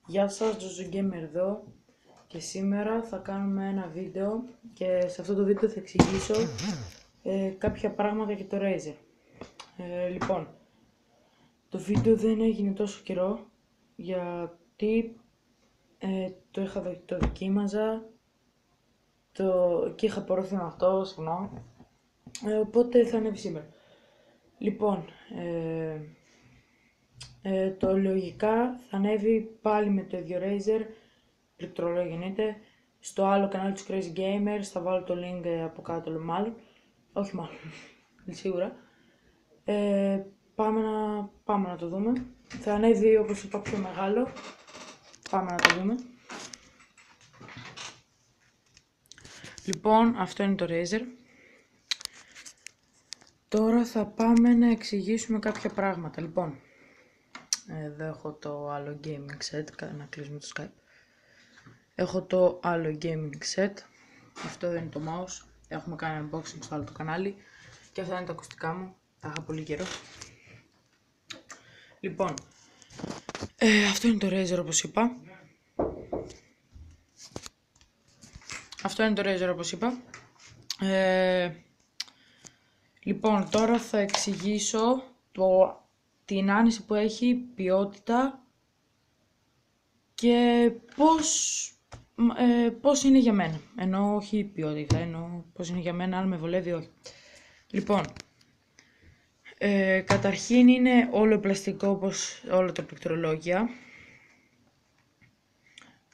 Γεια σας, JojoGamer εδώ και σήμερα θα κάνουμε ένα βίντεο και σε αυτό το βίντεο θα εξηγήσω κάποια πράγματα για το Razer. Λοιπόν, το βίντεο δεν έγινε τόσο καιρό γιατί το δοκίμαζα και είχα πρόθυμα αυτό, συγγνώμη, οπότε θα ανέβει σήμερα. Λοιπόν, το λογικά θα ανέβει πάλι με το ίδιο Razer, πληκτρολόγιο εννοείται, στο άλλο κανάλι του Crazy Gamers, θα βάλω το link από κάτω μάλλον, όχι μάλλον, σίγουρα. Πάμε να το δούμε, θα ανέβει όπως είπα πιο μεγάλο, πάμε να το δούμε. Λοιπόν, αυτό είναι το Razer. Τώρα θα πάμε να εξηγήσουμε κάποια πράγματα. Λοιπόν, εδώ έχω το άλλο gaming set, να κλείσουμε το Skype. Έχω το άλλο gaming set, αυτό δεν είναι το mouse, έχουμε κάνει unboxing στο άλλο το κανάλι και αυτά είναι τα ακουστικά μου, τα είχα πολύ καιρό. Λοιπόν, αυτό είναι το Razer όπως είπα. Λοιπόν, τώρα θα εξηγήσω την άνεση που έχει, ποιότητα και πώς είναι για μένα. Ενώ όχι ποιότητα, ενώ πώς είναι για μένα, αν με βολεύει όχι. Λοιπόν, καταρχήν είναι όλο πλαστικό όπως όλα τα πληκτρολόγια.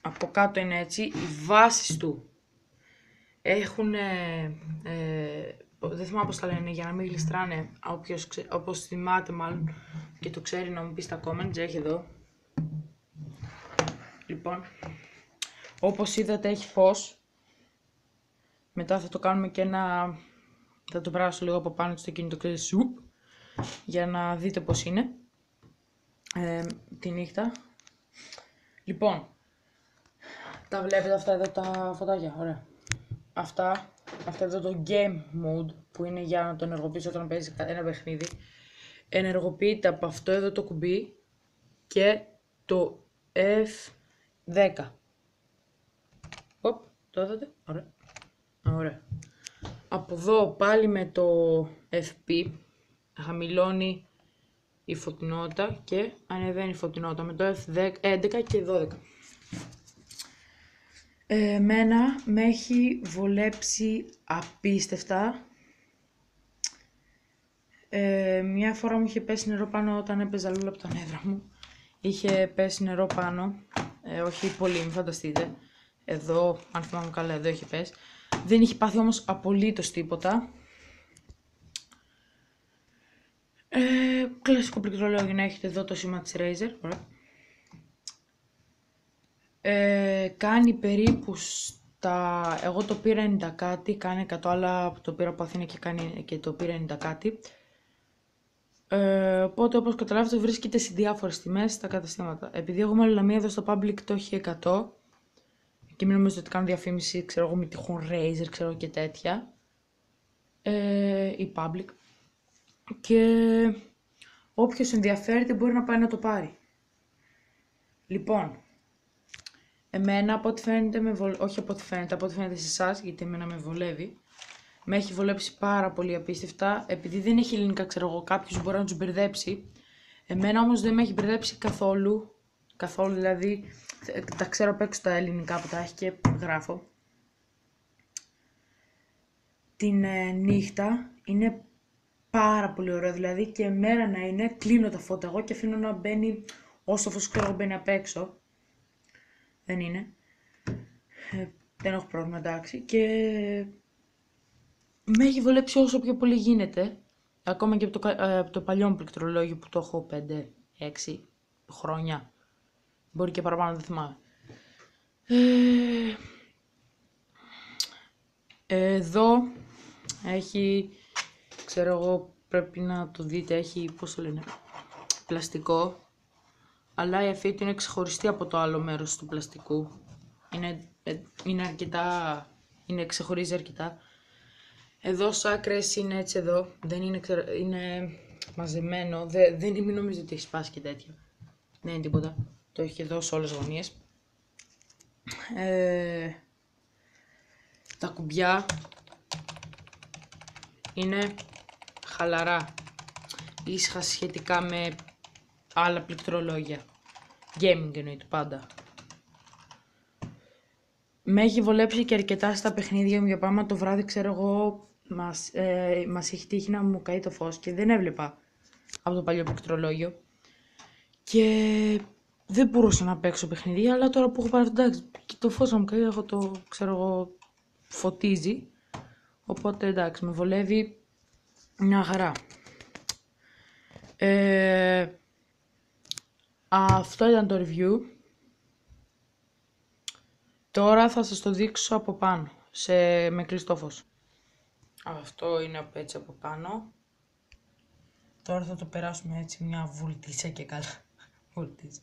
Από κάτω είναι έτσι, οι βάσεις του έχουν, δεν θυμάμαι πώς τα λένε για να μην γλιστράνε, όπως θυμάται μάλλον και το ξέρει να μου πει στα comments, έχει εδώ. Λοιπόν, όπως είδατε έχει φως, μετά θα το κάνουμε και θα το πράσω λίγο από πάνω στο κινητό και σουπ, για να δείτε πώς είναι τη νύχτα. Λοιπόν, τα βλέπετε αυτά εδώ τα φωτάκια, ωραία. Αυτά εδώ το game mode που είναι για να το ενεργοποιήσω όταν παίζει ένα παιχνίδι, ενεργοποιείται από αυτό εδώ το κουμπί και το F10. Οπ, το είδατε, ωραία. Από εδώ πάλι με το FP χαμηλώνει η φωτεινότητα και ανεβαίνει η φωτεινότητα με το F11 και 12. Εμένα με έχει βολέψει απίστευτα. Μια φορά μου είχε πέσει νερό πάνω όταν έπαιζα λούλα από τα νεύρα μου. Είχε πέσει νερό πάνω, όχι πολύ, μην φανταστείτε. Εδώ, αν θυμάμαι καλά, εδώ είχε πέσει. Δεν είχε πάθει όμως απολύτως τίποτα. Κλασικό πληκτρολόγιο να έχετε εδώ το σήμα της Razer. Ωραία. Κάνει περίπου εγώ το πήρα 90 κάτι, κάνει 100, αλλά το πήρα από Αθήνα και το πήρα 90 κάτι. Οπότε όπως καταλάβετε βρίσκεται σε διάφορες τιμές στα καταστήματα. Επειδή εγώ με Λαμία εδώ στο public το έχει 100 και μην νομίζετε ότι κάνω διαφήμιση, ξέρω εγώ, με τυχόν Razer, ξέρω και τέτοια, η public, και όποιος ενδιαφέρεται μπορεί να πάει να το πάρει. Λοιπόν, εμένα από ό,τι φαίνεται, από ό,τι φαίνεται σε εσάς, γιατί εμένα με βολεύει, με έχει βολέψει πάρα πολύ απίστευτα, επειδή δεν έχει ελληνικά, ξέρω εγώ, κάποιος μπορεί να τους μπερδέψει. Εμένα όμως δεν με έχει μπερδέψει καθόλου, δηλαδή, τα ξέρω απ' έξω τα ελληνικά που τα έχει και γράφω. Την νύχτα είναι πάρα πολύ ωραίο, δηλαδή και μέρα να είναι, κλείνω τα φώτα εγώ και αφήνω να μπαίνει όσο φως ξέρω μπαίνει απ' έξω. Δεν είναι. Δεν έχω πρόβλημα, εντάξει. Και με έχει βολέψει όσο πιο πολύ γίνεται. Ακόμα και από το παλιό μου πληκτρολόγιο που το έχω 5-6 χρόνια. Μπορεί και παραπάνω, δεν θυμάμαι. Εδώ έχει, ξέρω εγώ, πρέπει να το δείτε, έχει, πώς το λένε, πλαστικό. Αλλά η αφή του είναι ξεχωριστή από το άλλο μέρος του πλαστικού. Είναι αρκετά, ξεχωρίζει αρκετά. Εδώ στις άκρες είναι έτσι εδώ, δεν είναι, είναι μαζεμένο, μην νομίζετε ότι έχει σπάσει και τέτοια. Δεν είναι τίποτα. Το έχει εδώ σε όλες τις γωνίες. Τα κουμπιά είναι χαλαρά, ήσυχα σχετικά με άλλα πληκτρολόγια. Gaming εννοείται πάντα. Με έχει βολέψει και αρκετά στα παιχνίδια μου, για πάμε το βράδυ, ξέρω εγώ, μας έχει τύχει να μου καεί το φως και δεν έβλεπα από το παλιό πληκτρολόγιο. Και δεν μπορούσα να παίξω παιχνίδια, αλλά τώρα που έχω πάρει εντάξει, και το φως να μου καεί, έχω το, ξέρω εγώ, φωτίζει. Οπότε εντάξει, με βολεύει μια χαρά. Αυτό ήταν το review. Τώρα θα σας το δείξω από πάνω, με κλειστό φως. Αυτό είναι έτσι από πάνω. Τώρα θα το περάσουμε έτσι μια βουλτίσα και καλά. Βουλτίσα.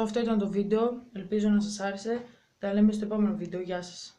Αυτό ήταν το βίντεο. Ελπίζω να σας άρεσε. Τα λέμε στο επόμενο βίντεο. Γεια σας.